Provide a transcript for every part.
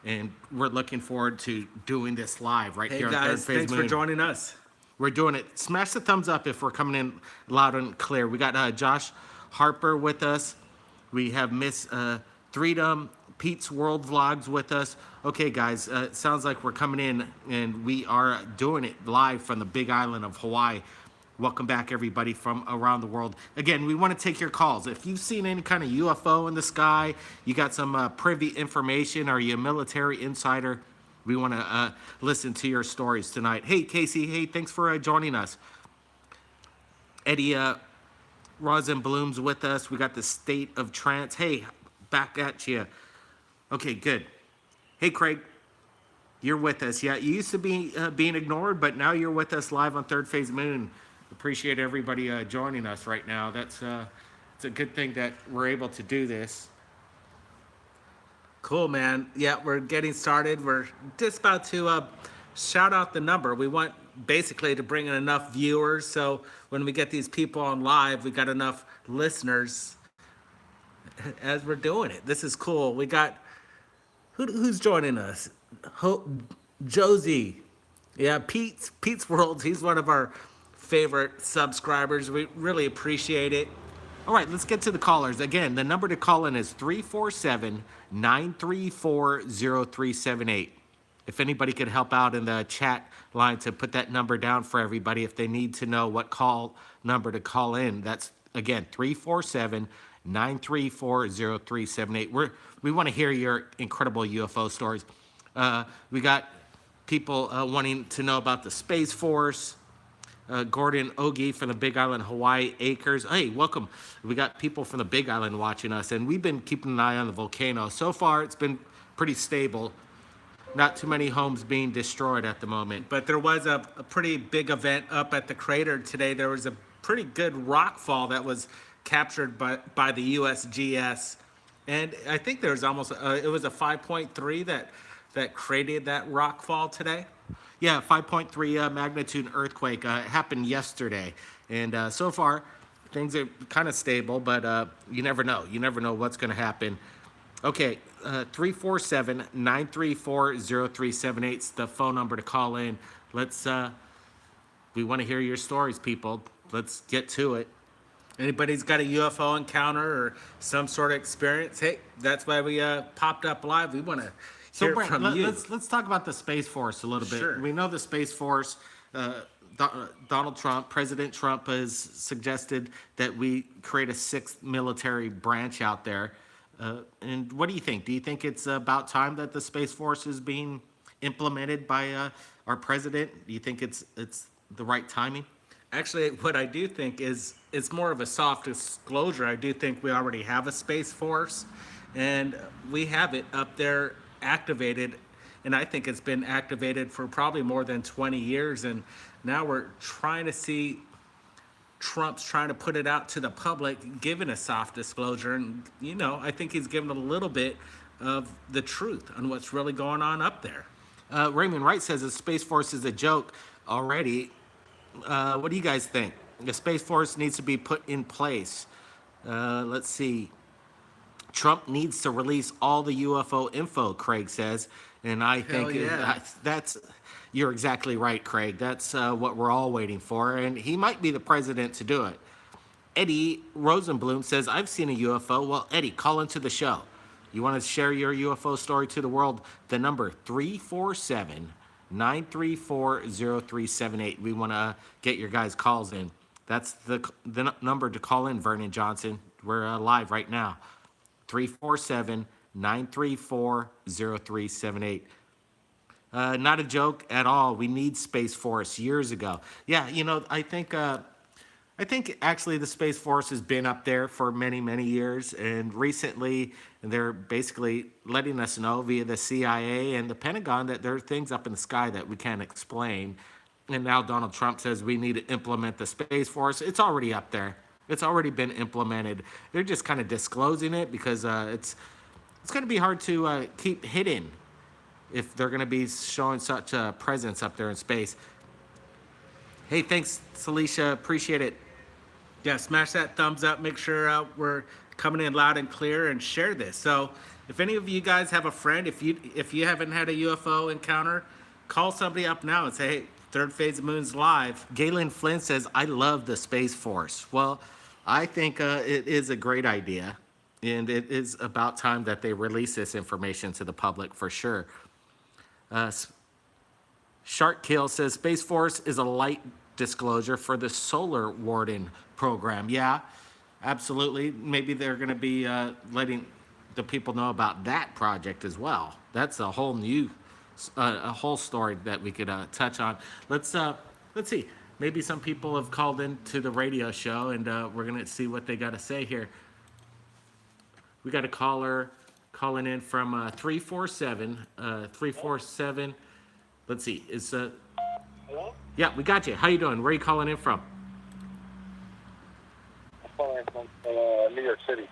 and we're looking forward to doing this live right Hey here on Third guys, Phase thanks for Moon. joining us. We're doing it. Smash the thumbs up if we're coming in loud and clear. We got Josh Harper with us. We have Miss Freedom, Pete's World Vlogs with us. Okay, guys, it sounds like we're coming in and we are doing it live from the big island of Hawaii. Welcome back, everybody from around the world. Again, we want to take your calls. If you've seen any kind of UFO in the sky, you got some privy information, are you a military insider? We want to listen to your stories tonight. Hey, Casey. Hey, thanks for joining us. Eddie Rosenblum's with us. We got the State of Trance. Hey, back at you. Okay, good. Hey, Craig. You're with us. Yeah, you used to be being ignored, but now you're with us live on Third Phase Moon. Appreciate everybody joining us right now. It's a good thing that we're able to do this. Cool, man. Yeah, we're getting started. We're just about to shout out the number. We want basically to bring in enough viewers so when we get these people on live, we got enough listeners as we're doing it. This is cool. We got who's joining us? Josie. Yeah, Pete's World. He's one of our favorite subscribers. We really appreciate it. All right, let's get to the callers. Again, the number to call in is 347-934-0378. If anybody could help out in the chat line to put that number down for everybody if they need to know what call number to call in, that's, again, 347-934-0378. We want to hear your incredible UFO stories. We got people wanting to know about the Space Force. Gordon Ogie from the Big Island, Hawaii Acres. Hey, welcome. We got people from the Big Island watching us, and we've been keeping an eye on the volcano. So far, it's been pretty stable. Not too many homes being destroyed at the moment. But there was a pretty big event up at the crater today. There was a pretty good rock fall that was captured by the USGS. And I think there was almost, it was a 5.3 that created that rock fall today. Yeah, 5.3 magnitude earthquake happened yesterday. And so far, things are kind of stable, but you never know. You never know what's going to happen. Okay, 347-934-0378 is the phone number to call in. We want to hear your stories, people. Let's get to it. Anybody's got a UFO encounter or some sort of experience, hey, that's why we popped up live. We want to hear Brent, from you. let's talk about the Space Force a little bit. Sure. We know the Space Force. Donald Trump, President Trump, has suggested that we create a sixth military branch out there. And what do you think? Do you think it's about time that the Space Force is being implemented by our president? Do you think it's the right timing? Actually, what I do think is it's more of a soft disclosure. I do think we already have a Space Force, and we have it up there activated, and I think it's been activated for probably more than 20 years, and now we're trying to see Trump's trying to put it out to the public, giving a soft disclosure, and I think he's given a little bit of the truth on what's really going on up there. Raymond Wright says the Space Force is a joke already. What do you guys think? The Space Force needs to be put in place. Let's see. Trump needs to release all the UFO info, Craig says. And I think you're exactly right, Craig. That's what we're all waiting for. And he might be the president to do it. Eddie Rosenblum says, I've seen a UFO. Well, Eddie, call into the show. You want to share your UFO story to the world? The number 347-934-0378. We want to get your guys' calls in. That's the number to call in, Vernon Johnson. We're live right now. 347-934-0378. Not a joke at all. We need Space Force years ago. Yeah, I think actually the Space Force has been up there for many, many years, and recently they're basically letting us know via the CIA and the Pentagon that there are things up in the sky that we can't explain. And now Donald Trump says we need to implement the Space Force. It's already up there. It's already been implemented. They're just kind of disclosing it because it's going to be hard to keep hidden if they're going to be showing such a presence up there in space. Hey, thanks, Celicia. Appreciate it. Yeah, smash that thumbs up. Make sure we're coming in loud and clear and share this. So if any of you guys have a friend, if you haven't had a UFO encounter, call somebody up now and say, hey, third phase of moon's live. Galen Flynn says, I love the Space Force. Well, I think it is a great idea. And it is about time that they release this information to the public for sure. Shark Kill says, Space Force is a light disclosure for the Solar Warden program. Yeah, absolutely. Maybe they're going to be letting the people know about that project as well. That's a whole new, a whole story that we could touch on. Let's see. Maybe some people have called into the radio show, and we're going to see what they got to say here. We got a caller calling in from 347. 347. Let's see. Is Hello? yeah, we got you. How you doing? Where are you calling in from? I'm calling from New York City.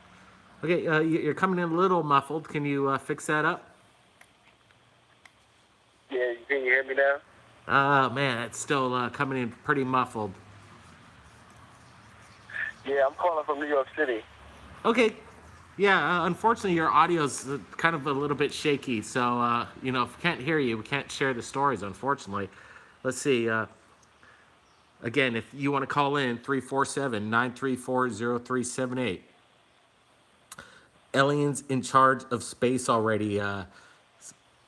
Okay, you're coming in a little muffled. Can you fix that up? Yeah, can you hear me now? Man, it's still coming in pretty muffled. Yeah, I'm calling from New York City. Okay. Yeah, unfortunately, your audio's kind of a little bit shaky. So, if we can't hear you, we can't share the stories, unfortunately. Let's see. Again, if you want to call in, 347-934-0378. Aliens in charge of space already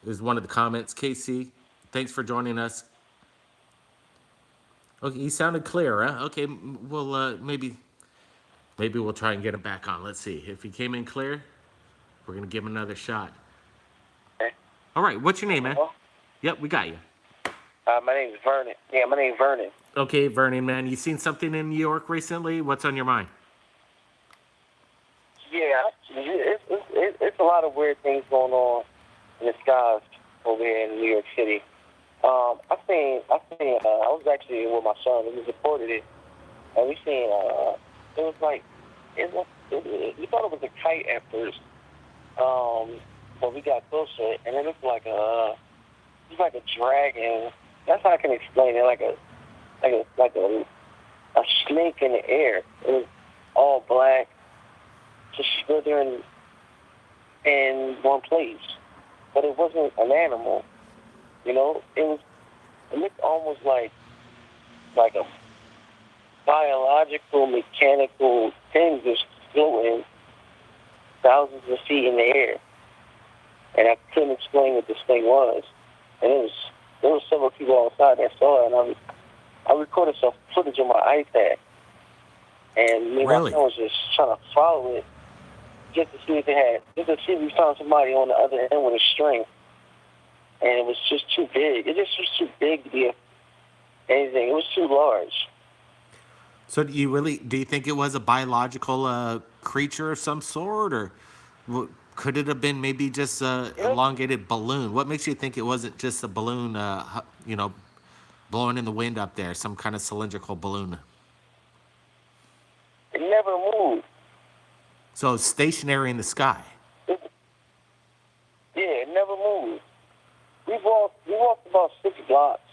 is one of the comments. Casey, thanks for joining us. Okay, he sounded clear, huh? Okay, we'll maybe we'll try and get him back on. Let's see. If he came in clear, we're going to give him another shot. Okay. All right, what's your name, man? Hello? Yep, we got you. My name's Vernon. Yeah, my name's Vernon. Okay, Vernon, man, you seen something in New York recently? What's on your mind? Yeah, it's a lot of weird things going on in the skies over here in New York City. I was actually with my son, and we reported it, and we seen, it was like, we thought it was a kite at first, but we got closer, and it looked like a dragon. That's how I can explain it, like a snake in the air. It was all black, just slithering in one place, but it wasn't an animal. It looked almost like a biological, mechanical thing just floating thousands of feet in the air. And I couldn't explain what this thing was. And there was several people outside that saw it, and I recorded some footage on my iPad. And me and my son was just trying to follow it just to see if we found somebody on the other end with a string. And it was just too big. It just was too big to be anything. It was too large. So do you think it was a biological creature of some sort, or could it have been maybe just an elongated balloon? What makes you think it wasn't just a balloon, blowing in the wind up there, some kind of cylindrical balloon? It never moved. So stationary in the sky. It never moved. We walked about 6 blocks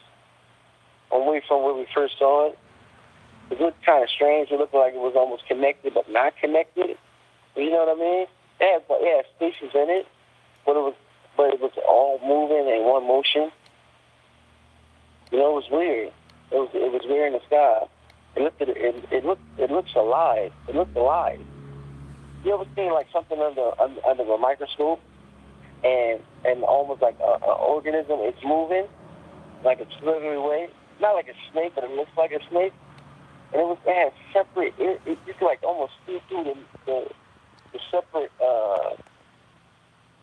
away from where we first saw it. It looked kind of strange. It looked like it was almost connected, but not connected. You know what I mean? It had spaces in it, but it was all moving in one motion. It was weird. It was weird in the sky. It looks alive. It looked alive. You ever seen like something under a microscope, and almost like an organism is moving, like it's slithering away? Not like a snake, but it looks like a snake. And it had separate. You could like almost see through the separate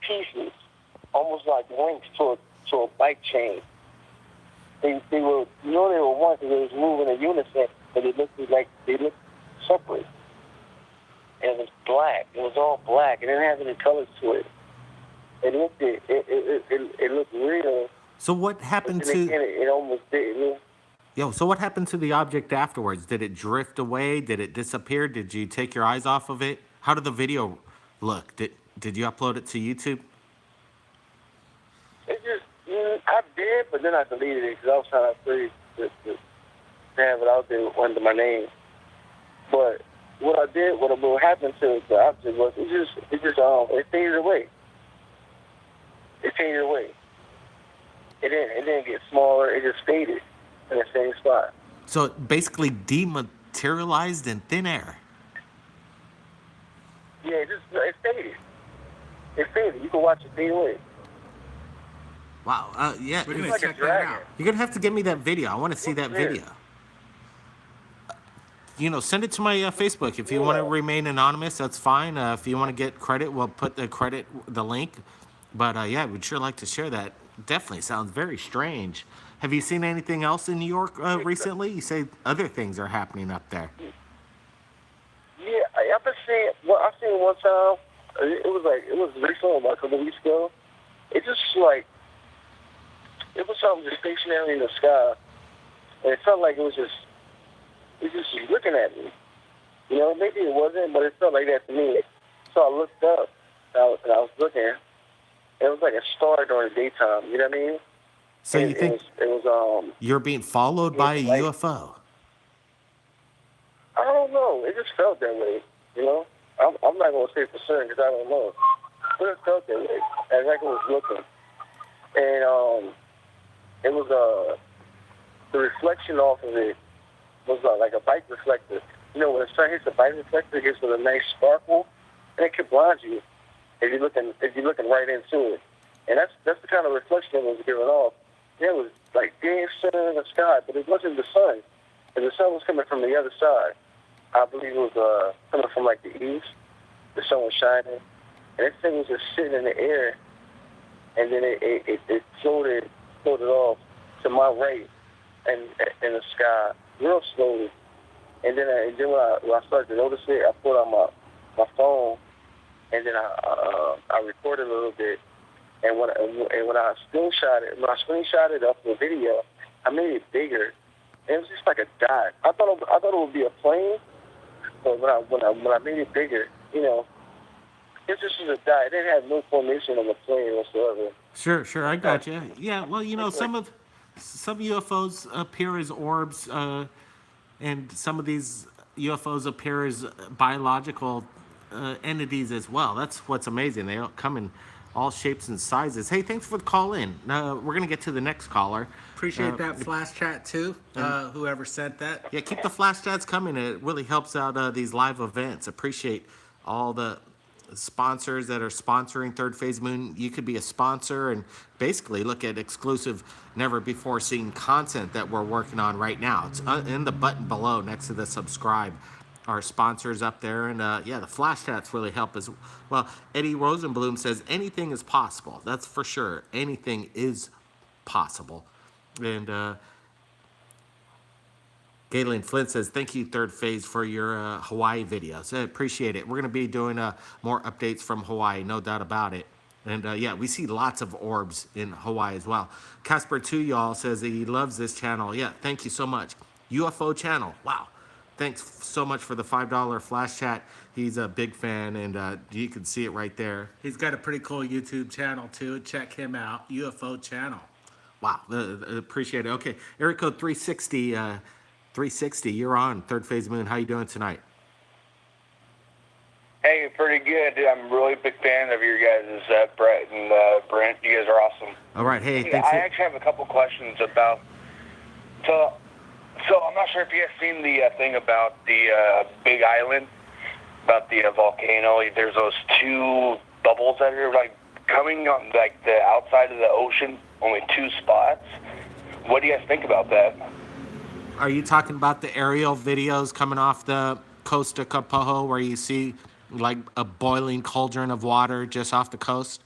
pieces, almost like links to a bike chain. They were one because they was moving in unison, but it looked separate. And it was black. It was all black. It didn't have any colors to it. It looked real. So what happened to? It almost did. So what happened to the object afterwards? Did it drift away? Did it disappear? Did you take your eyes off of it? How did the video look? Did you upload it to YouTube? I did, but then I deleted it because I was trying to have it out there under my name. But what I did, what happened to the object was it faded away. It faded away. It didn't get smaller. It just faded in the same spot. So it basically dematerialized in thin air. Yeah, it faded. It faded. You can watch it fade away. Wow. Yeah. We're It's gonna like a check that dragon. out. You're gonna have to give me that video. I want to see that weird. video. Send it to my Facebook. If you want to Yeah. remain anonymous, that's fine. If you want to get credit, we'll put the link. But yeah, we'd sure like to share that. Definitely sounds very strange. Have you seen anything else in New York recently? You say other things are happening up there. Yeah, I've been seeing. Well, I seen one time. It was recently, like a couple weeks ago. It just like it was something just stationary in the sky, and it felt like it was just looking at me. Maybe it wasn't, but it felt like that to me. So I looked up, and I was looking. It was like a star during the daytime. You know what I mean? So you And think it was you're being followed by a like- UFO? I don't know. It just felt that way. I'm not gonna say for certain because I don't know, but it felt that way. As like it was looking, and it was the reflection off of it was like a bike reflector. When the sun hits a bike reflector, it gives it a nice sparkle, and it can blind you if you're looking right into it. And that's the kind of reflection it was giving off. It was like dead center in the sky, but it wasn't the sun. And the sun was coming from the other side. I believe it was coming from like the east. The sun was shining, and this thing was just sitting in the air, and then it floated off to my right, and in the sky real slowly. And then when I started to notice it, I pulled out my phone, and then I recorded a little bit. And when I screenshot it up the video, I made it bigger. And it was just like a dot. I thought it would be a plane, but when I made it bigger, it just was a dot. It didn't have no formation of a plane whatsoever. Sure, I got you. Yeah, well, some UFOs appear as orbs, and some of these UFOs appear as biological entities as well. That's what's amazing. They come in all shapes and sizes. Hey, thanks for the call in. We're gonna get to the next caller. Appreciate that flash chat too. Whoever sent that. Yeah, keep the flash chats coming. It really helps out these live events. Appreciate all the sponsors that are sponsoring Third Phase Moon. You could be a sponsor and basically look at exclusive, never before seen content that we're working on right now. It's in the button below next to the subscribe. Our sponsors up there, and yeah, the flash chats really help as well. Eddie Rosenblum says anything is possible. That's for sure. Anything is possible. And Galen Flint says, thank you, Third Phase, for your Hawaii videos. I appreciate it. We're going to be doing more updates from Hawaii, no doubt about it. And yeah, we see lots of orbs in Hawaii as well. Casper 2, y'all, says he loves this channel. Yeah, thank you so much. UFO channel. Wow. Thanks so much for the $5 flash chat. He's a big fan, and you can see it right there. He's got a pretty cool YouTube channel too. Check him out, UFO channel. Wow, appreciate it. Okay, area code 360, 360, you're on Third Phase Moon. How you doing tonight? Hey, pretty good. I'm a really big fan of your guys' Brett and Brent. You guys are awesome. All right, hey, Hey, thanks. I actually have a couple questions about. So I'm not sure if you guys seen the thing about the Big Island, about the volcano. There's those two bubbles that are like coming on like the outside of the ocean. Only two spots. What do you guys think about that? Are you talking about the aerial videos coming off the coast of Kapoho where you see like a boiling cauldron of water just off the coast?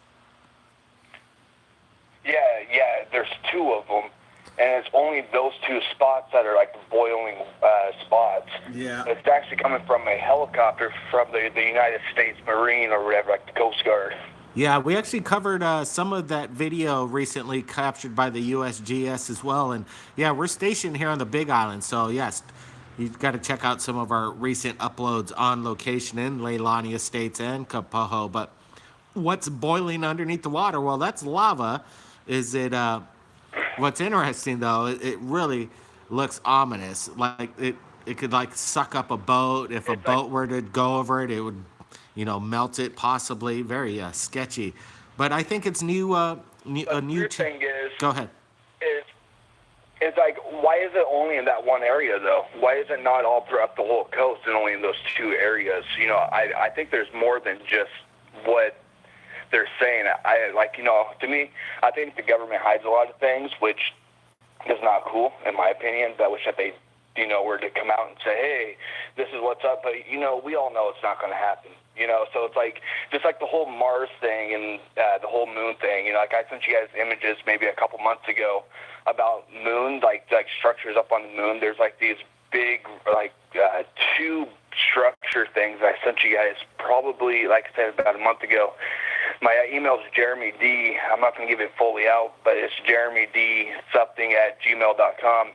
Yeah, there's two of them, and it's only those two spots that are like the boiling spots. Yeah. It's actually coming from a helicopter from the United States Marine or whatever, like the Coast Guard. Yeah, we actually covered some of that video recently captured by the USGS as well. And yeah, we're stationed here on the Big Island. So yes, you've got to check out some of our recent uploads on location in Leilani Estates and Kapoho. But what's boiling underneath the water? Well, that's lava. Is it, what's interesting though, it really looks ominous. Like it could like suck up a boat. If a It's like boat were to go over it, it would, melt it possibly. Very sketchy. But I think it's the a new. weird thing Go ahead. is it's like, why is it only in that one area though? Why is it not all throughout the whole coast and only in those two areas? I think there's more than just what they're saying. To me, I think the government hides a lot of things, which is not cool in my opinion. I wish that they, were to come out and say, hey, this is what's up. But, we all know it's not going to happen. So it's like, just like the whole Mars thing and the whole moon thing, like I sent you guys images maybe a couple months ago about moon, like structures up on the moon. There's like these big, tube structure things I sent you guys probably, like I said, about a month ago. My email is Jeremy D. I'm not going to give it fully out, but it's Jeremy D. something at gmail.com.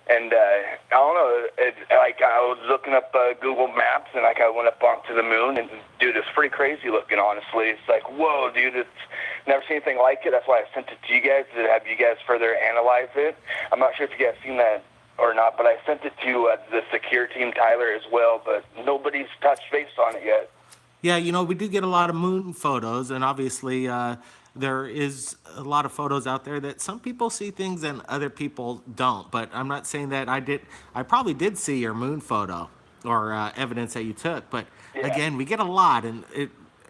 And I don't know, I was looking up Google Maps, and I went up onto the moon, and dude, it's pretty crazy looking, honestly. It's like, whoa, dude, it's never seen anything like it. That's why I sent it to you guys, to have you guys further analyze it. I'm not sure if you guys seen that or not, but I sent it to the secure team, Tyler, as well, but nobody's touched base on it yet. Yeah, we do get a lot of moon photos, and obviously there is a lot of photos out there that some people see things and other people don't. But I'm not saying that I did. I probably did see your moon photo or evidence that you took. But Yeah. again, we get a lot, and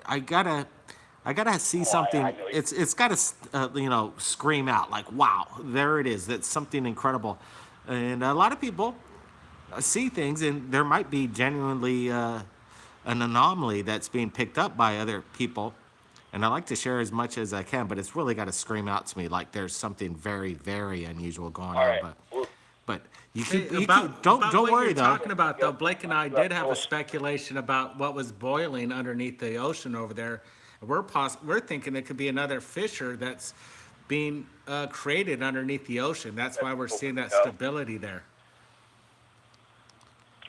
I gotta see something. I know you- It's gotta scream out like, wow, there it is. That's something incredible, and a lot of people see things, and there might be genuinely an anomaly that's being picked up by other people. And I like to share as much as I can, but it's really got to scream out to me like there's something very, very unusual going All on. right. But you Hey, can don't about don't what worry you're though. talking about though, Blake and I did have a speculation about what was boiling underneath the ocean over there. We're thinking it could be another fissure that's being created underneath the ocean. That's why we're seeing that stability there.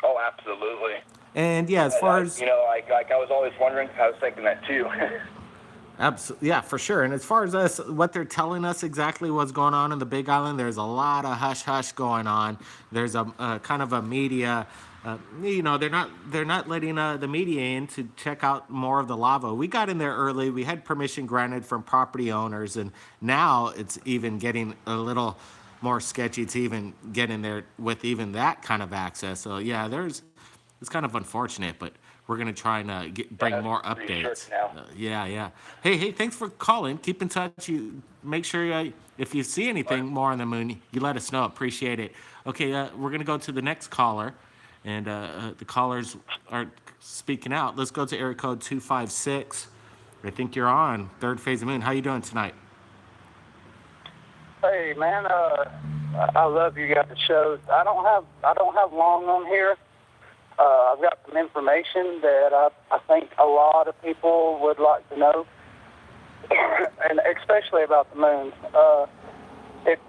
Oh, absolutely. And yeah, as far as like I was always wondering, I was thinking that too. yeah, for sure. And as far as us, what they're telling us exactly what's going on in the Big Island, there's a lot of hush hush going on. There's a kind of a media. They're not letting the media in to check out more of the lava. We got in there early. We had permission granted from property owners, and now it's even getting a little more sketchy to even get in there with even that kind of access. So yeah, it's kind of unfortunate, but we're gonna try and bring that's more research updates. now. Yeah. Hey, thanks for calling. Keep in touch. You make sure if you see anything more on the moon, you let us know. Appreciate it. Okay, we're gonna go to the next caller, and the callers are speaking out. Let's go to area code 256. I think you're on third phase of moon. How you doing tonight? Hey man, I love you guys' shows. I don't have long on here. I've got some information that I think a lot of people would like to know, and especially about the moon. If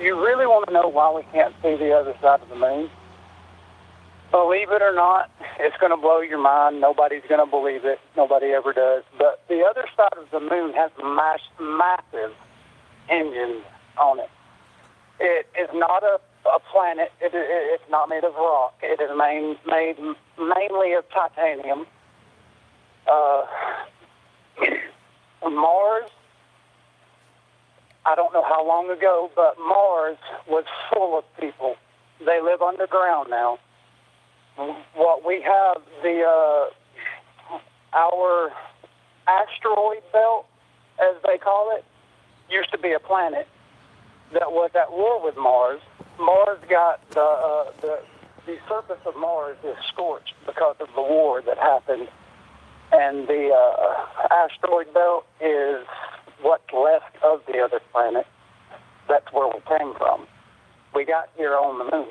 you really want to know why we can't see the other side of the moon, believe it or not, it's going to blow your mind. Nobody's going to believe it. Nobody ever does. But the other side of the moon has massive engines on it. It is not a planet. It's not made of rock. It is made mainly of titanium. Mars, I don't know how long ago, but Mars was full of people. They live underground now. What we have, our asteroid belt, as they call it, used to be a planet that was at war with Mars. Mars got the surface of Mars is scorched because of the war that happened, and the asteroid belt is what's left of the other planet. That's where we came from. We got here on the moon.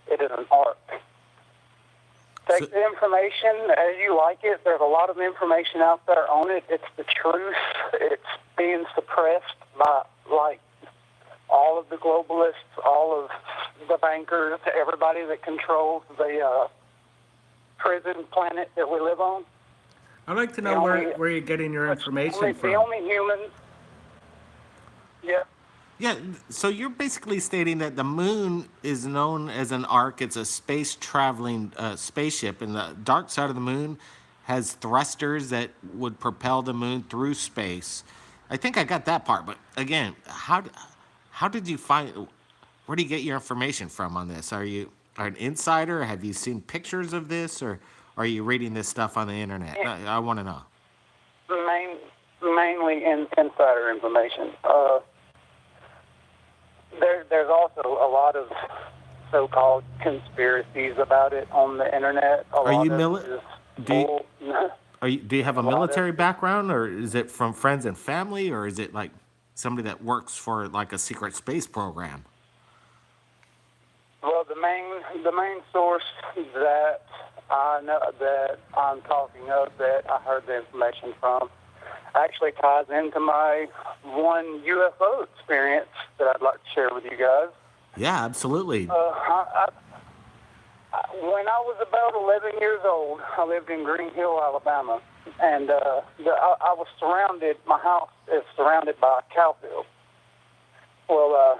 It is an arc. Take the information as you like it. There's a lot of information out there on it. It's the truth. It's being suppressed by, all of the globalists, all of the bankers, everybody that controls the prison planet that we live on. I'd like to know where you're getting your information from. The only humans. Yeah. Yeah, so you're basically stating that the moon is known as an arc. It's a space traveling spaceship, and the dark side of the moon has thrusters that would propel the moon through space. I think I got that part, but again, how did you find? Where do you get your information from on this? Are an insider? Have you seen pictures of this, or are you reading this stuff on the internet? I want to know. Main, Mainly in insider information. There's also a lot of so-called conspiracies about it on the internet. A Are lot you of mili- it is do you, bull. do you have A a lot of military background, or is it from friends and family, or is it like somebody that works for like a secret space program? Well, the main source that I know that I'm talking of that I heard the information from actually ties into my one UFO experience that I'd like to share with you guys. Yeah, absolutely. When I was about 11 years old, I lived in Green Hill, Alabama, and I was surrounded. My house is surrounded by a cow field. Well,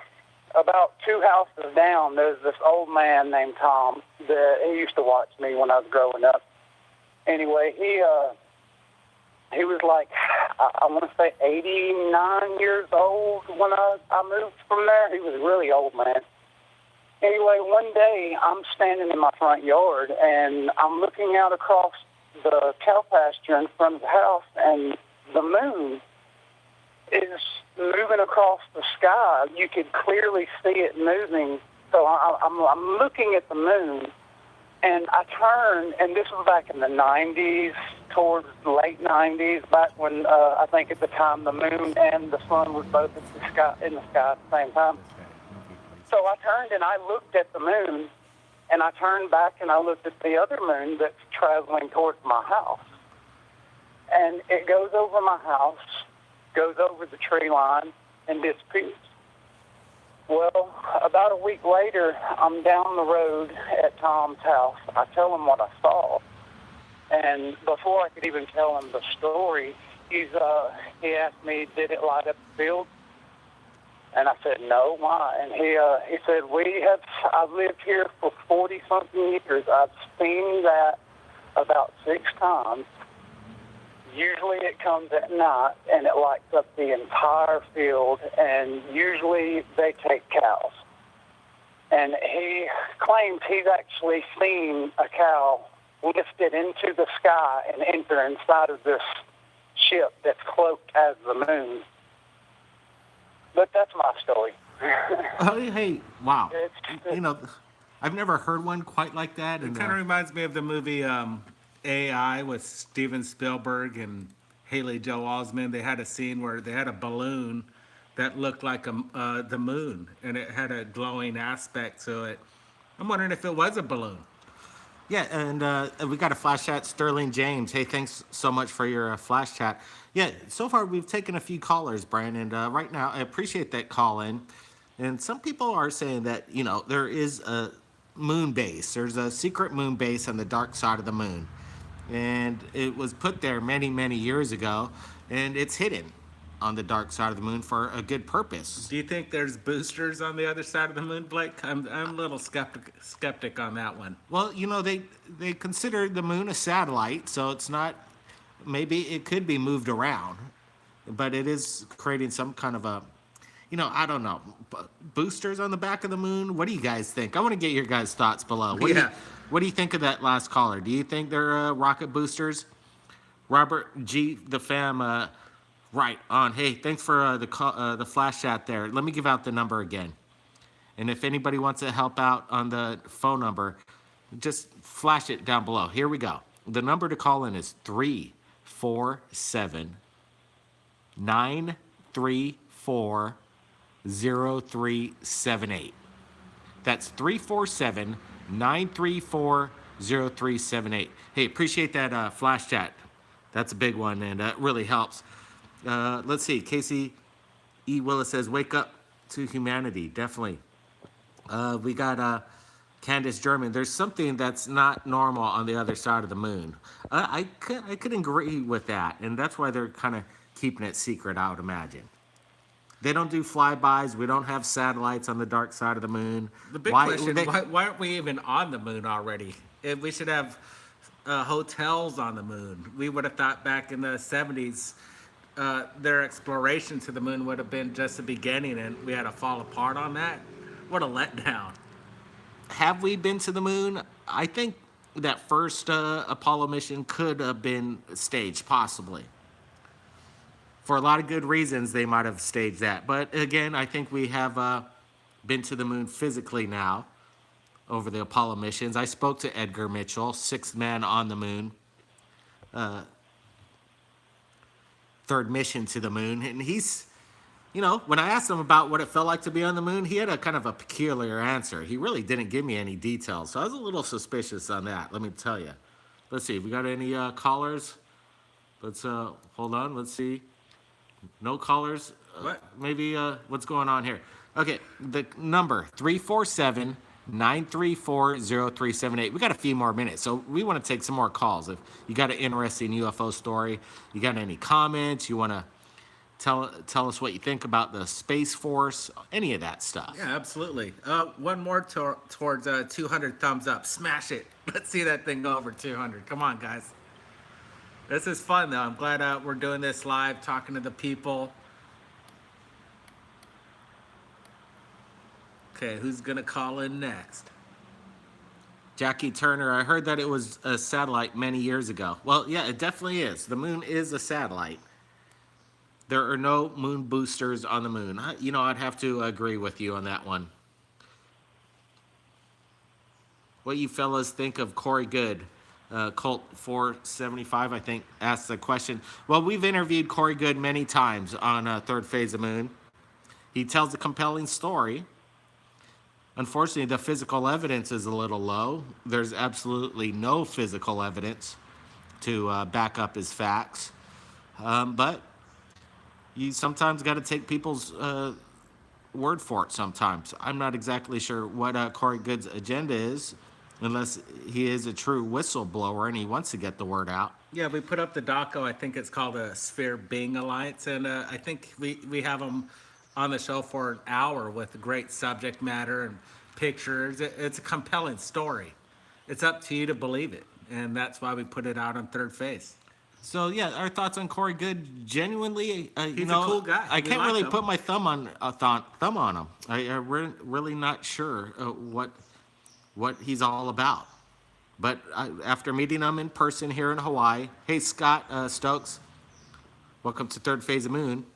about two houses down, there's this old man named Tom that he used to watch me when I was growing up. Anyway, he was like, I want to say 89 years old when I moved from there. He was a really old man. Anyway, one day I'm standing in my front yard and I'm looking out across the cow pasture in front of the house, and the moon is moving across the sky. You could clearly see it moving. So I'm looking at the moon, and I turn, and this was back in the 90s, towards the late 90s, back when I think at the time the moon and the sun was both in the sky at the same time. So I turned and I looked at the moon, and I turned back and I looked at the other moon that's traveling towards my house. And it goes over my house, goes over the tree line, and disappears. Well, about a week later, I'm down the road at Tom's house. I tell him what I saw. And before I could even tell him the story, he asked me, did it light up the field? And I said, no, why? And he said, I've lived here for 40-something years. I've seen that about 6 times. Usually it comes at night, and it lights up the entire field, and usually they take cows. And he claims he's actually seen a cow lifted into the sky and enter inside of this ship that's cloaked as the moon. But that's my story. Oh, hey, wow. It's You know, I've never heard one quite like that. It And kind of reminds me of the movie AI with Steven Spielberg and Haley Joel Osment. They had a scene where they had a balloon that looked like the moon, and it had a glowing aspect to it. I'm wondering if it was a balloon. yeah, and we got a flash chat, Sterling James. Hey, thanks so much for your flash chat. Yeah, so far we've taken a few callers, Brian, and right now I appreciate that call in. And some people are saying that, there is a moon base. There's a secret moon base on the dark side of the moon. And it was put there many, many years ago, and it's hidden on the dark side of the moon for a good purpose. Do you think there's boosters on the other side of the moon, Blake? I'm a little skeptic on that one. Well, they consider the moon a satellite, so it's not. Maybe it could be moved around, but it is creating some kind of a, I don't know, boosters on the back of the moon. What do you guys think? I want to get your guys' thoughts below. Yeah. What do you think of that last caller? Do you think they're rocket boosters? Robert G. the fam. Right on. Hey, thanks for the flash chat there. Let me give out the number again. And if anybody wants to help out on the phone number, just flash it down below. Here we go. The number to call in is 347 934 0378. That's 347 934 0378. Hey, appreciate that flash chat. That's a big one, and it really helps. Let's see. Casey E. Willis says, wake up to humanity. Definitely. We got Candace German. There's something that's not normal on the other side of the moon. I could agree with that, and that's why they're kind of keeping it secret, I would imagine. They don't do flybys. We don't have satellites on the dark side of the moon. The big question: why aren't we even on the moon already? If we should have hotels on the moon. We would have thought back in the 70s, their exploration to the moon would have been just the beginning, and we had to fall apart on that. What a letdown! Have we been to the moon? I think that first Apollo mission could have been staged, possibly. For a lot of good reasons, they might have staged that. But again, I think we have been to the moon physically now over the Apollo missions. I spoke to Edgar Mitchell, sixth man on the moon, third mission to the moon. And he's, when I asked him about what it felt like to be on the moon, he had a kind of a peculiar answer. He really didn't give me any details. So I was a little suspicious on that, let me tell you. Let's see, we got any callers? Let's hold on, let's see. No callers. What? Maybe what's going on here? Okay, the number 347-934-0378. We got a few more minutes, so we want to take some more calls. If you got an interesting UFO story, you got any comments, you want to tell us what you think about the Space Force, any of that stuff. Yeah, absolutely. One more towards 200 thumbs up. Smash it. Let's see that thing go over 200. Come on, guys. This is fun, though. I'm glad we're doing this live, talking to the people. Okay, who's going to call in next? Jackie Turner, I heard that it was a satellite many years ago. Well, yeah, it definitely is. The moon is a satellite. There are no moon boosters on the moon. I'd have to agree with you on that one. What you fellas think of Corey Good? Colt 475, I think, asked the question. Well, we've interviewed Corey Good many times on Third Phase of Moon. He tells a compelling story. Unfortunately, the physical evidence is a little low. There's absolutely no physical evidence to back up his facts. But you sometimes got to take people's word for it sometimes. I'm not exactly sure what Corey Good's agenda is, unless he is a true whistleblower and he wants to get the word out. Yeah, we put up the doco. I think it's called a Sphere Bing Alliance, and I think we have him on the show for an hour with great subject matter and pictures. It's a compelling story. It's up to you to believe it, and that's why we put it out on Third Phase. So yeah, our thoughts on Corey Good. Genuinely, He's a cool guy. I We can't like really him. put my thumb on him. I'm really not sure what he's all about. But after meeting him in person here in Hawaii, hey Scott Stokes, welcome to Third Phase of Moon.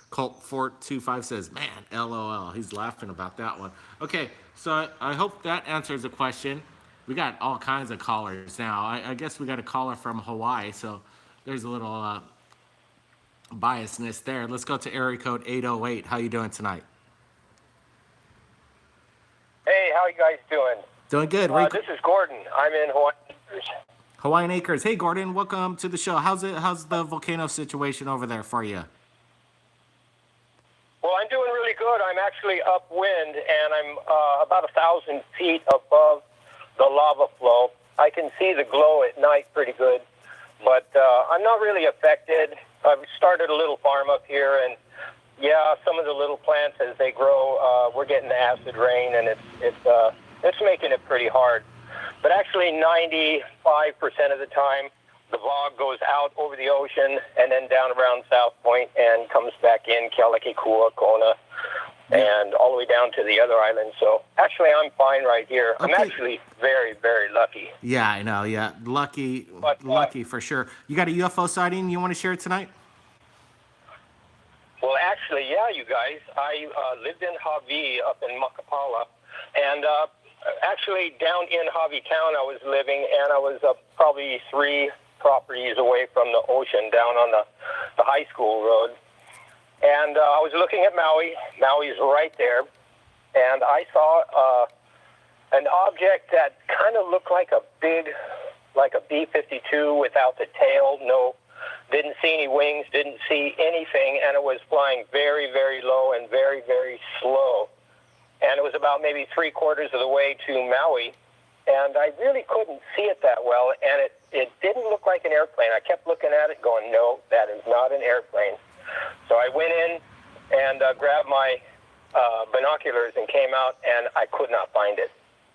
Colt 425 says, man, LOL. He's laughing about that one. Okay, so I hope that answers the question. We got all kinds of callers now. I guess we got a caller from Hawaii, so there's a little biasness there. Let's go to area code 808. How you doing tonight? Hey, how you guys doing? Doing good. This is Gordon. I'm in Hawaii. Hawaiian Acres. Hey, Gordon, welcome to the show. How's the volcano situation over there for you? Well, I'm doing really good. I'm actually upwind, and I'm about 1,000 feet above the lava flow. I can see the glow at night pretty good, but I'm not really affected. I've started a little farm up here, and yeah, some of the little plants as they grow, we're getting the acid rain, and it's making it pretty hard. But actually, 95% of the time, the fog goes out over the ocean and then down around South Point and comes back in Kealakekua, Kona, and all the way down to the other islands. So actually, I'm fine right here. Okay. I'm actually very, very lucky. Yeah, I know. Yeah, lucky for sure. You got a UFO sighting you want to share tonight? Well, actually, yeah, you guys. I lived in Hawaii up in Makapala, and actually down in Hawaii town I was living, and I was probably 3 properties away from the ocean down on the high school road. And I was looking at Maui. Maui's right there, and I saw an object that kind of looked like a B-52 without the tail. No, didn't see any wings, didn't see anything, and it was flying very, very low and very, very slow. And it was about maybe 3/4 of the way to Maui, and I really couldn't see it that well, and it didn't look like an airplane. I kept looking at it going, no, that is not an airplane. So I went in and grabbed my binoculars and came out, and I could not find it.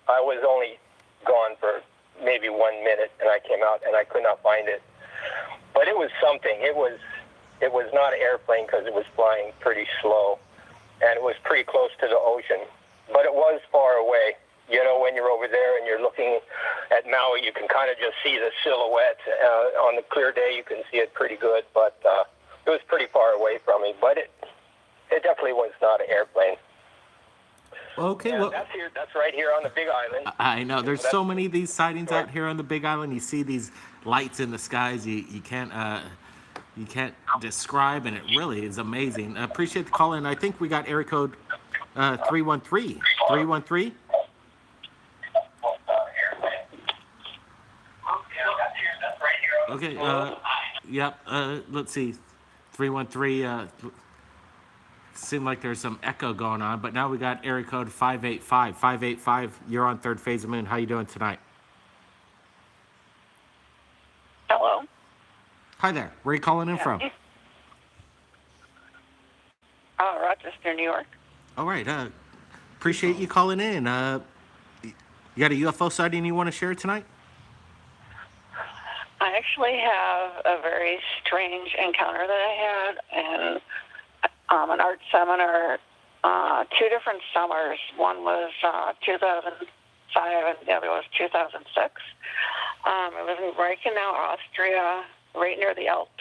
I was only gone for maybe 1 minute, and I came out, and I could not find it. But it was something. It was not an airplane because it was flying pretty slow, and it was pretty close to the ocean. But it was far away. You know, when you're over there and you're looking at Maui, you can kind of just see the silhouette. On the clear day, you can see it pretty good, but it was pretty far away from me. But it definitely was not an airplane. Okay, And well, that's right here on the Big Island. I know there's so many of these sightings out here on the Big Island. You see these lights in the skies you can't describe, and it really is amazing. I appreciate the call in. I think we got area code 313. 313? Okay, yep, let's see. 313, seemed like there's some echo going on, but now we got area code 585. 585, you're on Third Phase of Moon. How you doing tonight? Hello. Hi there. Where are you calling in from? Rochester, New York. All right, appreciate you calling in. You got a UFO sighting you want to share tonight? I actually have a very strange encounter that I had in an art seminar, 2 different summers. One was 2005 and the other was 2006. It was in Reichenau, Austria, right near the Alps.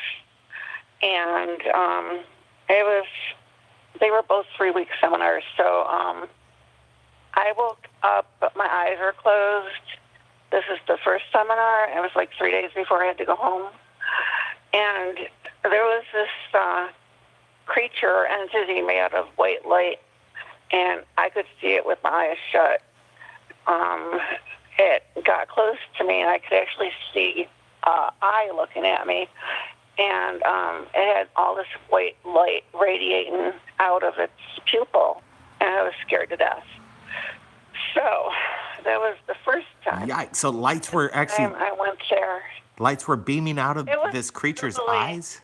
And they were both 3-week seminars. So I woke up, but my eyes were closed. This is the first seminar. It was like 3 days before I had to go home. And there was this creature entity made out of white light, and I could see it with my eyes shut. It got close to me, and I could actually see eye looking at me. And it had all this white light radiating out of its pupil, and I was scared to death. So that was the first time. Yikes! So lights were actually I went there. lights were beaming out of this creature's totally, eyes.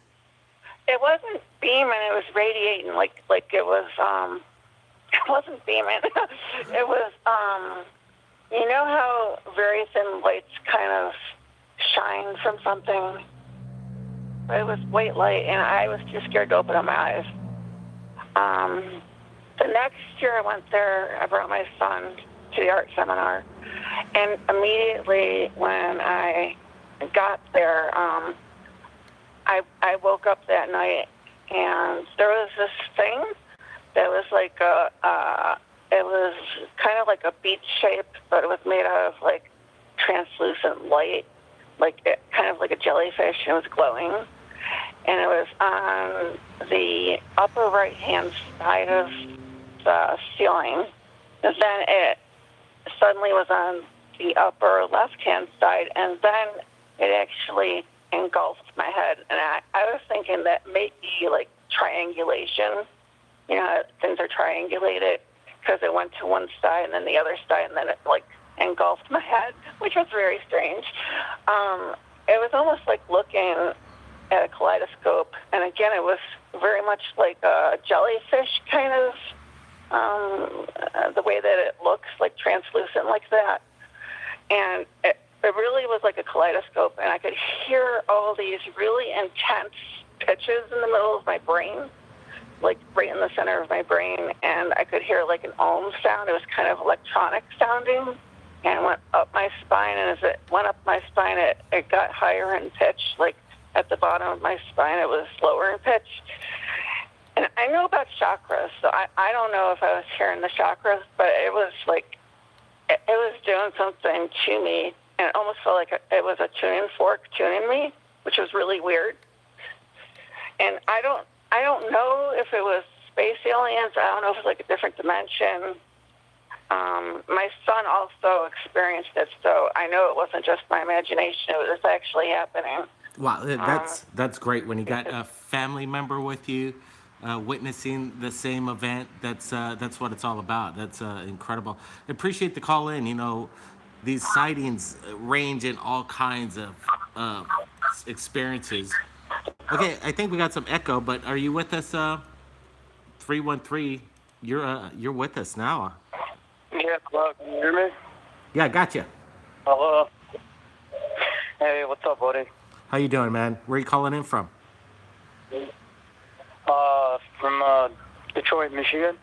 It wasn't beaming; it was radiating like it was. It wasn't beaming. It was. You know how very thin lights kind of shine from something. It was white light, and I was too scared to open up my eyes. The next year I went there, I brought my son to the art seminar, and immediately when I got there, I woke up that night, and there was this thing that was like it was kind of like a beach shape, but it was made out of like translucent light, kind of like a jellyfish. It was glowing, and it was on the upper right-hand side of the ceiling. And then it suddenly was on the upper left-hand side, and then it actually engulfed my head. And I was thinking that maybe like triangulation, you know, things are triangulated, because it went to one side and then the other side, and then it like engulfed my head, which was very strange. It was almost like looking at a kaleidoscope, and again, it was very much like a jellyfish kind of, the way that it looks, like translucent like that. And it really was like a kaleidoscope, and I could hear all these really intense pitches in the middle of my brain, like right in the center of my brain, and I could hear like an ohm sound. It was kind of electronic sounding, and it went up my spine, and as it went up my spine, it got higher in pitch. Like at the bottom of my spine, it was lower in pitch. And I know about chakras, so I don't know if I was hearing the chakras, but it was like, it was doing something to me, and it almost felt like it was a tuning fork tuning me, which was really weird. And I don't know if it was space aliens. I don't know if it's like a different dimension. My son also experienced it, so I know it wasn't just my imagination. It was actually happening. Wow, that's great when you got a family member with you, witnessing the same event. That's what it's all about. That's incredible. I appreciate the call in. You know, these sightings range in all kinds of uh, experiences. Okay, I think we got some echo, but are you with us? 313. You're with us now. Yeah, hello, can you hear me? Yeah, gotcha. Hello. Hey, what's up, buddy? How you doing, man? Where you calling in from? From Detroit, Michigan.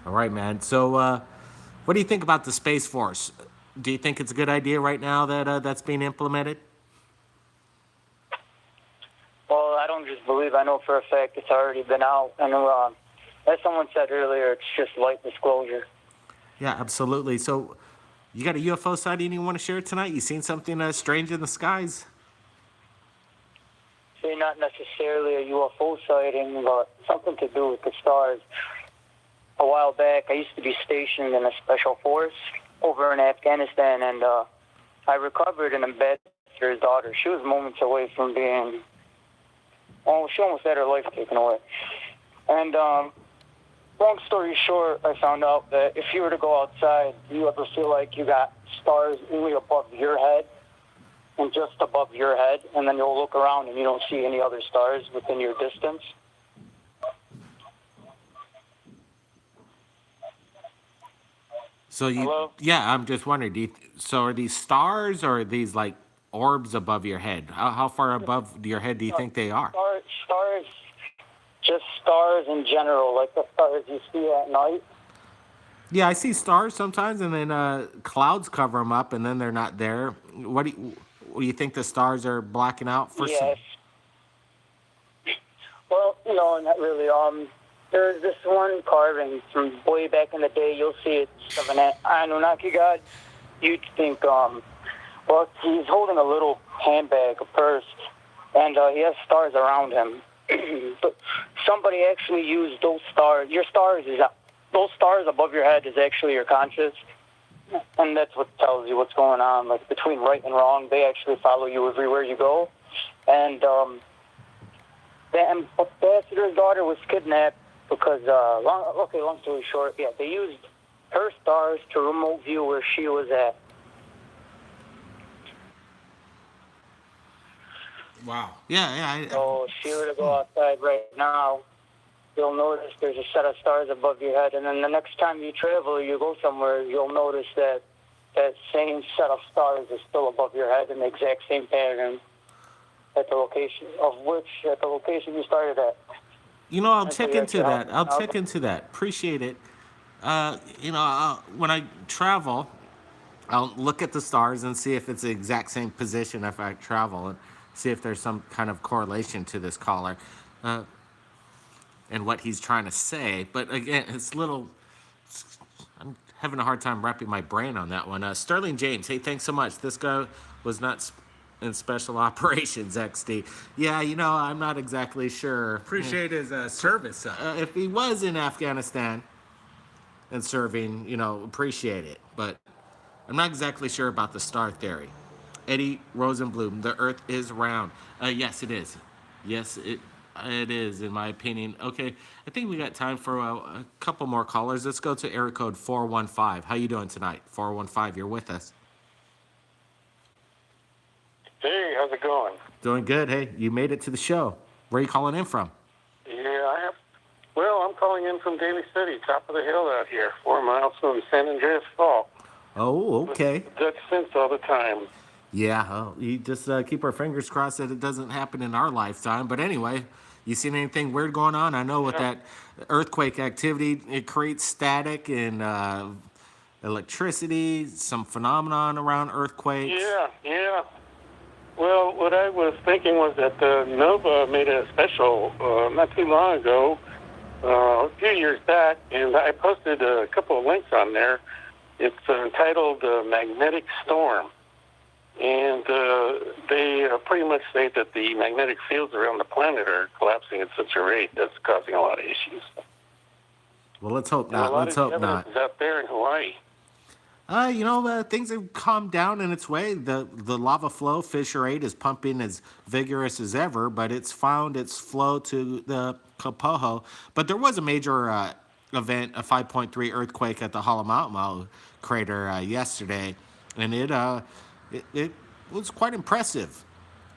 All right, man. So, what do you think about the Space Force? Do you think it's a good idea right now that that's being implemented? Well, I don't just believe. I know for a fact it's already been out. I know, as someone said earlier, it's just light disclosure. Yeah, absolutely. So, you got a UFO sighting you want to share tonight? You seen something strange in the skies? See, not necessarily a UFO sighting, but something to do with the stars. A while back, I used to be stationed in a special force over in Afghanistan, and I recovered an ambassador's daughter. She was moments away from being, well, she almost had her life taken away. And long story short, I found out that if you were to go outside, you ever feel like you got stars only above your head and just above your head, and then you'll look around and you don't see any other stars within your distance. So you, Hello? yeah, I'm just wondering. So are these stars or are these like orbs above your head? How far above your head do you think they are? Stars, just stars in general, like the stars you see at night. Yeah, I see stars sometimes, and then clouds cover them up, and then they're not there. What do you think the stars are blacking out for? Yes. Well, no, not really. There's this one carving from way back in the day. You'll see it's of an Anunnaki god. You'd think, well, he's holding a little handbag, a purse, and he has stars around him. But somebody actually used those stars. Your stars those stars above your head is actually your conscious, and that's what tells you what's going on. Like between right and wrong, they actually follow you everywhere you go. And the ambassador's daughter was kidnapped because, long story short, yeah, they used her stars to remote view where she was at. Wow. Yeah. So if you were to go outside right now, you'll notice there's a set of stars above your head, and then the next time you travel, you go somewhere, you'll notice that that same set of stars is still above your head in the exact same pattern at the location you started at. You know, I'll check into that. I'll check into that. Appreciate it. When I travel, I'll look at the stars and see if it's the exact same position if I travel, and see if there's some kind of correlation to this caller and what he's trying to say. But again, I'm having a hard time wrapping my brain on that one. Sterling James, hey, thanks so much. This guy was not in special operations, XD. Yeah, I'm not exactly sure. Appreciate his service. If he was in Afghanistan and serving, appreciate it. But I'm not exactly sure about the star theory. Eddie Rosenblum, the Earth is round. Yes, it is. Yes, it is, in my opinion. Okay, I think we got time for a couple more callers. Let's go to area code 415. How you doing tonight? 415, you're with us. Hey, how's it going? Doing good. Hey, you made it to the show. Where are you calling in from? Yeah, well, I'm calling in from Daly City, top of the hill out here, 4 miles from San Andreas Fault. Oh, okay. Dutch sense all the time. Yeah, you just keep our fingers crossed that it doesn't happen in our lifetime. But anyway, you seen anything weird going on? I know with that earthquake activity, it creates static and electricity, some phenomenon around earthquakes. Yeah. Well, what I was thinking was that Nova made a special not too long ago, a few years back, and I posted a couple of links on there. It's entitled Magnetic Storm. And they pretty much say that the magnetic fields around the planet are collapsing at such a rate that's causing a lot of issues. Well, let's hope And not. Let's hope not. a lot of evidence is out there in Hawaii. Things have calmed down in its way. The lava flow, Fissure 8, is pumping as vigorous as ever, but it's found its flow to the Kapoho. But there was a major event, a 5.3 earthquake at the Halemaumau crater yesterday. and it was quite impressive.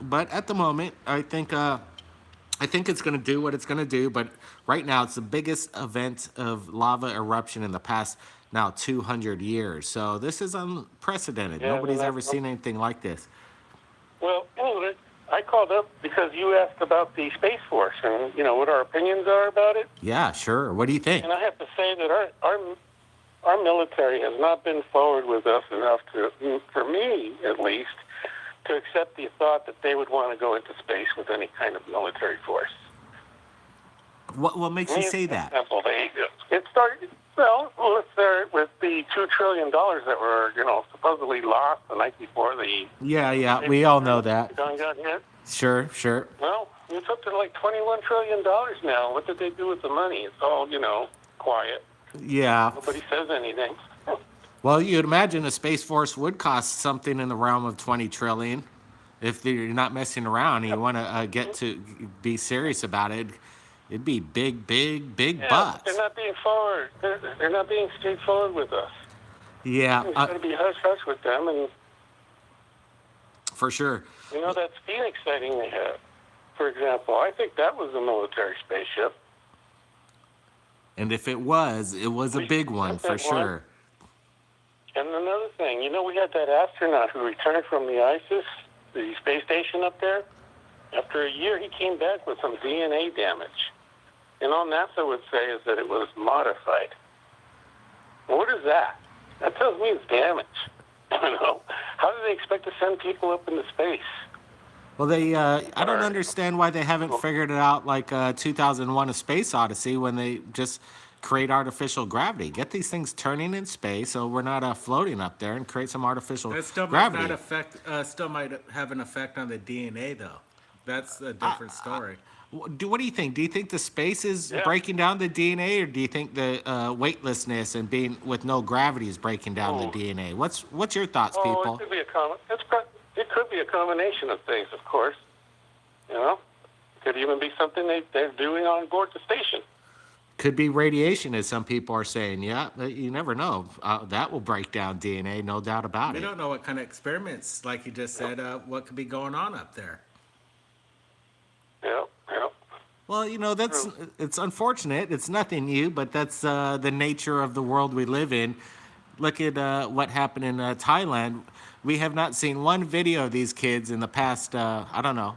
But at the moment, I think it's going to do what it's going to do. But right now, it's the biggest event of lava eruption in the past now 200 years. So this is unprecedented. Yeah, Nobody's well, ever seen anything like this. Well, anyway, I called up because you asked about the Space Force and, what our opinions are about it. Yeah, sure. What do you think? And I have to say that our military has not been forward with us enough to, for me at least, to accept the thought that they would want to go into space with any kind of military force. What makes you say that? Example, it started, let's start with the $2 trillion that were, supposedly lost the night before the... Yeah, we all know that. Got hit. Sure. Well, it's up to like $21 trillion now. What did they do with the money? It's all, quiet. Yeah. Nobody says anything. Well, you'd imagine a Space Force would cost something in the realm of 20 trillion. If you're not messing around and you want to get to be serious about it, it'd be big bucks. They're not being forward. They're not being straightforward with us. Yeah. It's going to be hush-hush with them. And for sure. That Phoenix sighting they had, for example, I think that was a military spaceship. And if it was a big one for sure. And another thing, we had that astronaut who returned from the ISIS, the space station up there. After a year, he came back with some DNA damage. And all NASA would say is that it was modified. What is that? That tells me it's damage. How do they expect to send people up into space? Well, I don't understand why they haven't figured it out like 2001: A Space Odyssey when they just create artificial gravity. Get these things turning in space so we're not floating up there and create some artificial That still gravity. might have an effect on the DNA, though. That's a different story. What do you think? Do you think the space is breaking down the DNA, or do you think the weightlessness and being with no gravity is breaking down the DNA? What's your thoughts, people? It could be a combination of things, of course. Could even be something they're doing on board the station. Could be radiation, as some people are saying. Yeah, you never know. That will break down DNA, no doubt about We it. don't know what kind of experiments, like you just said, what could be going on up there. Yeah. Well, it's unfortunate. It's nothing new, but that's the nature of the world we live in. Look at what happened in Thailand. We have not seen one video of these kids in the past, I don't know.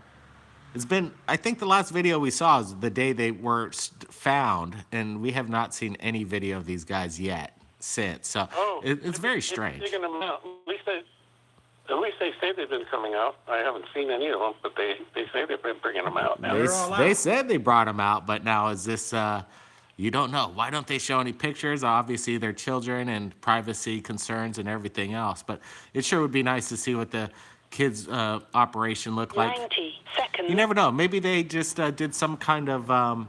I think the last video we saw is the day they were found, and we have not seen any video of these guys yet since. So it's very strange. Digging them out. At least they say they've been coming out. I haven't seen any of them, but they say they've been bringing them out now. They said they brought them out, but now is this... you don't know. Why don't they show any pictures? Obviously, they're children and privacy concerns and everything else. But it sure would be nice to see what the kids' operation looked like. 90 seconds. You never know. Maybe they just did some kind of...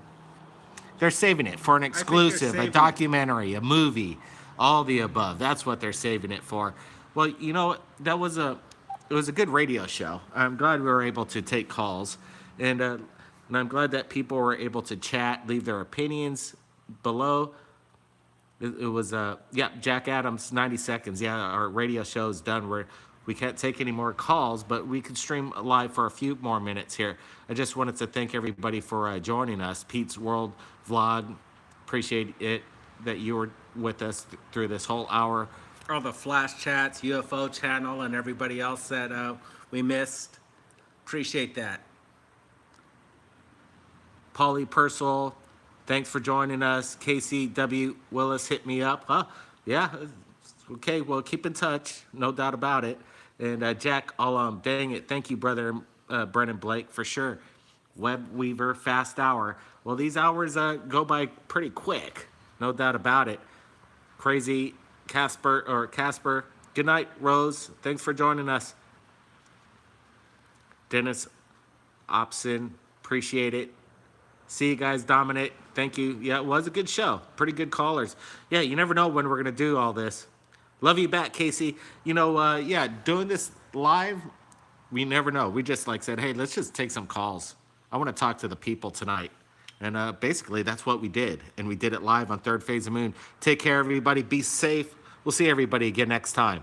they're saving it for an exclusive, a documentary, a movie, all the above. That's what they're saving it for. Well, it was a good radio show. I'm glad we were able to take calls. And I'm glad that people were able to chat, leave their opinions below. It was, Jack Adams, 90 seconds. Yeah, our radio show is done. We can't take any more calls, but we could stream live for a few more minutes here. I just wanted to thank everybody for joining us. Pete's World Vlog, appreciate it that you were with us through this whole hour. All the flash chats, UFO channel, and everybody else that we missed. Appreciate that. Paulie Purcell, thanks for joining us. Casey W. Willis hit me up. Huh? Yeah. Okay, well, keep in touch. No doubt about it. And Jack, dang it. Thank you, brother Brennan Blake, for sure. Web Weaver, Fast Hour. Well, these hours go by pretty quick. No doubt about it. Crazy Casper. Good night, Rose. Thanks for joining us. Dennis Opson, appreciate it. See you guys, Dominic. Thank you. Yeah, it was a good show. Pretty good callers. Yeah, you never know when we're going to do all this. Love you back, Casey. Doing this live, we never know. We just said, hey, let's just take some calls. I want to talk to the people tonight. And basically, that's what we did. And we did it live on Third Phase of Moon. Take care, everybody. Be safe. We'll see everybody again next time.